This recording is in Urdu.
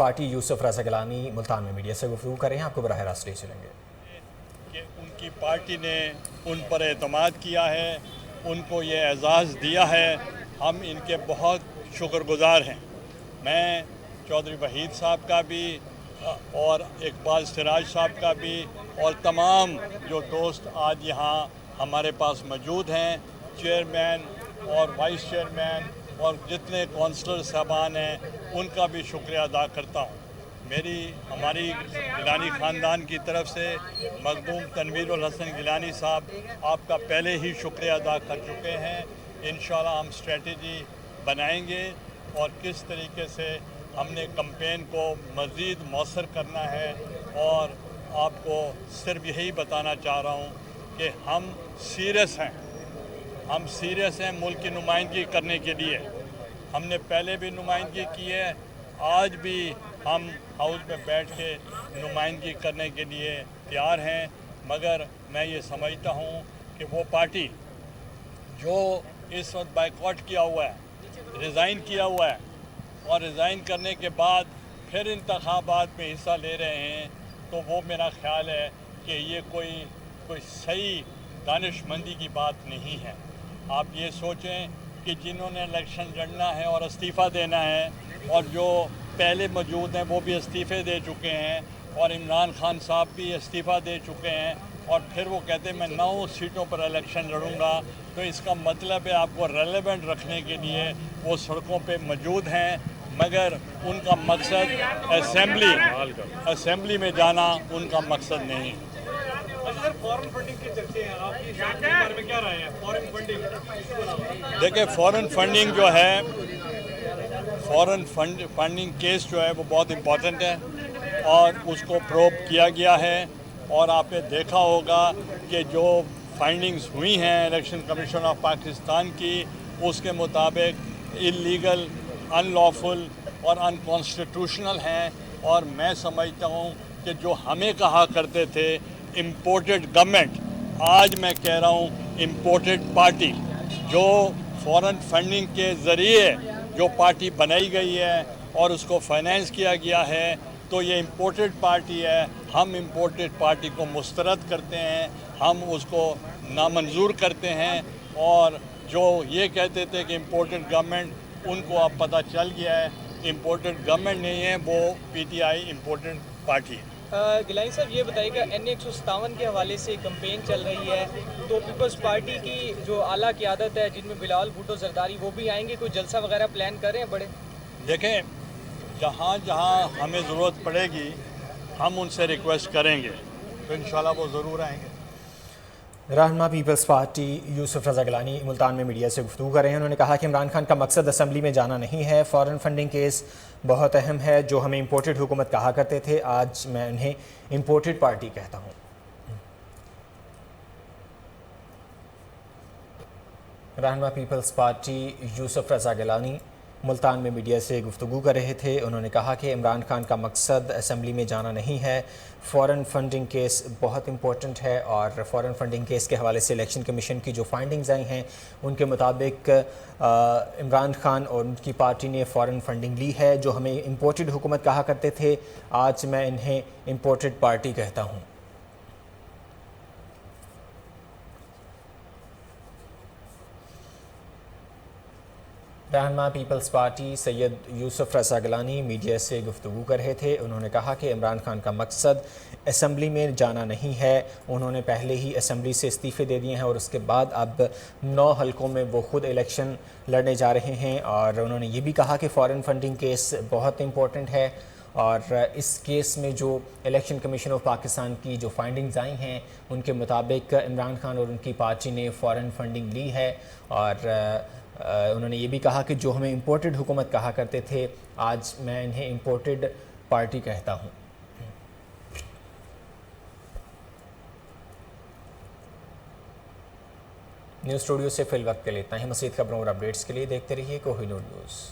پارٹی یوسف رضا گیلانی ملتان میں میڈیا سے گفتگو کر رہے ہیں، آپ کو براہ راست لے چلیں گے کہ ان کی پارٹی نے ان پر اعتماد کیا ہے، ان کو یہ اعزاز دیا ہے، ہم ان کے بہت شکر گزار ہیں۔ میں چودھری وحید صاحب کا بھی اور اقبال سراج صاحب کا بھی اور تمام جو دوست آج یہاں ہمارے پاس موجود ہیں، چیئرمین اور وائس چیئرمین اور جتنے کونسلر صاحبان ہیں، ان کا بھی شکریہ ادا کرتا ہوں۔ ہماری گیلانی خاندان کی طرف سے مخدوم تنویر الحسن گیلانی صاحب آپ کا پہلے ہی شکریہ ادا کر چکے ہیں۔ انشاءاللہ ہم اسٹریٹجی بنائیں گے اور کس طریقے سے ہم نے کمپین کو مزید مؤثر کرنا ہے، اور آپ کو صرف یہی بتانا چاہ رہا ہوں کہ ہم سیریس ہیں ملک کی نمائندگی کرنے کے لیے۔ ہم نے پہلے بھی نمائندگی کی ہے، آج بھی ہم ہاؤس میں بیٹھ کے نمائندگی کرنے کے لیے تیار ہیں، مگر میں یہ سمجھتا ہوں کہ وہ پارٹی جو اس وقت بائیکاٹ کیا ہوا ہے، ریزائن کیا ہوا ہے، اور ریزائن کرنے کے بعد پھر انتخابات میں حصہ لے رہے ہیں، تو وہ میرا خیال ہے کہ یہ کوئی صحیح دانش مندی کی بات نہیں ہے۔ آپ یہ سوچیں کہ جنہوں نے الیکشن لڑنا ہے اور استعفیٰ دینا ہے، اور جو پہلے موجود ہیں وہ بھی استعفے دے چکے ہیں، اور عمران خان صاحب بھی استعفیٰ دے چکے ہیں، اور پھر وہ کہتے ہیں میں 9 سیٹوں پر الیکشن لڑوں گا، تو اس کا مطلب ہے آپ کو ریلیونٹ رکھنے کے لیے وہ سڑکوں پہ موجود ہیں، مگر ان کا مقصد اسمبلی میں جانا ان کا مقصد نہیں۔ فورن فنڈنگ کے چرچے ہیں، آپ کی اس کے بارے میں کیا رائے ہے؟ فورن فنڈنگ دیکھیں، فورن فنڈنگ کیس جو ہے وہ بہت امپورٹنٹ ہے، اور اس کو پروب کیا گیا ہے، اور آپ نے دیکھا ہوگا کہ جو فائنڈنگز ہوئی ہیں الیکشن کمیشن آف پاکستان کی، اس کے مطابق اللیگل، ان لافل اور ان کانسٹیٹیوشنل ہیں، اور میں سمجھتا ہوں کہ جو ہمیں کہا کرتے تھے امپورٹڈ گورنمنٹ، آج میں کہہ رہا ہوں امپورٹڈ پارٹی، جو فورن فنڈنگ کے ذریعے جو پارٹی بنائی گئی ہے اور اس کو فائنینس کیا گیا ہے، تو یہ امپورٹڈ پارٹی ہے۔ ہم امپورٹڈ پارٹی کو مسترد کرتے ہیں، ہم اس کو نامنظور کرتے ہیں، اور جو یہ کہتے تھے کہ امپورٹڈ گورنمنٹ، ان کو اب پتہ چل گیا ہے امپورٹڈ گورنمنٹ نہیں ہے، وہ P T I imported party ہے۔ گیلانی صاحب یہ بتائیے کہ این 157 کے حوالے سے کمپین چل رہی ہے، تو پیپلز پارٹی کی جو اعلیٰ قیادت ہے جن میں بلاول بھٹو زرداری، وہ بھی آئیں گے، کوئی جلسہ وغیرہ پلان کر رہے ہیں بڑے؟ دیکھیں، جہاں جہاں ہمیں ضرورت پڑے گی ہم ان سے ریکویسٹ کریں گے، تو انشاءاللہ وہ ضرور آئیں گے۔ رہنما پیپلز پارٹی یوسف رضا گیلانی ملتان میں میڈیا سے گفتگو کر رہے ہیں۔ انہوں نے کہا کہ عمران خان کا مقصد اسمبلی میں جانا نہیں ہے، فورن فنڈنگ کیس بہت اہم ہے، جو ہمیں امپورٹڈ حکومت کہا کرتے تھے، آج میں انہیں امپورٹڈ پارٹی کہتا ہوں۔ رہنما پیپلز پارٹی یوسف رضا گیلانی ملتان میں میڈیا سے گفتگو کر رہے تھے۔ انہوں نے کہا کہ عمران خان کا مقصد اسمبلی میں جانا نہیں ہے، فورن فنڈنگ کیس بہت امپورٹنٹ ہے، اور فورن فنڈنگ کیس کے حوالے سے الیکشن کمیشن کی جو فائنڈنگز آئی ہیں ان کے مطابق عمران خان اور ان کی پارٹی نے فورن فنڈنگ لی ہے، جو ہمیں امپورٹڈ حکومت کہا کرتے تھے، آج میں انہیں امپورٹڈ پارٹی کہتا ہوں۔ رہنما پیپلز پارٹی سید یوسف رضا گیلانی میڈیا سے گفتگو کر رہے تھے۔ انہوں نے کہا کہ عمران خان کا مقصد اسمبلی میں جانا نہیں ہے، انہوں نے پہلے ہی اسمبلی سے استعفے دے دیے ہیں، اور اس کے بعد اب 9 حلقوں میں وہ خود الیکشن لڑنے جا رہے ہیں، اور انہوں نے یہ بھی کہا کہ فورن فنڈنگ کیس بہت امپورٹنٹ ہے، اور اس کیس میں جو الیکشن کمیشن آف پاکستان کی جو فائنڈنگز آئی ہیں ان کے مطابق عمران خان اور ان کی پارٹی نے فورن فنڈنگ لی ہے، اور انہوں نے یہ بھی کہا کہ جو ہمیں امپورٹڈ حکومت کہا کرتے تھے، آج میں انہیں امپورٹڈ پارٹی کہتا ہوں۔ نیوز اسٹوڈیو سے فی الوقت کے لیے اتنا ہی۔ مزید خبروں اور اپڈیٹس کے لیے دیکھتے رہیے کوہی نور نیوز۔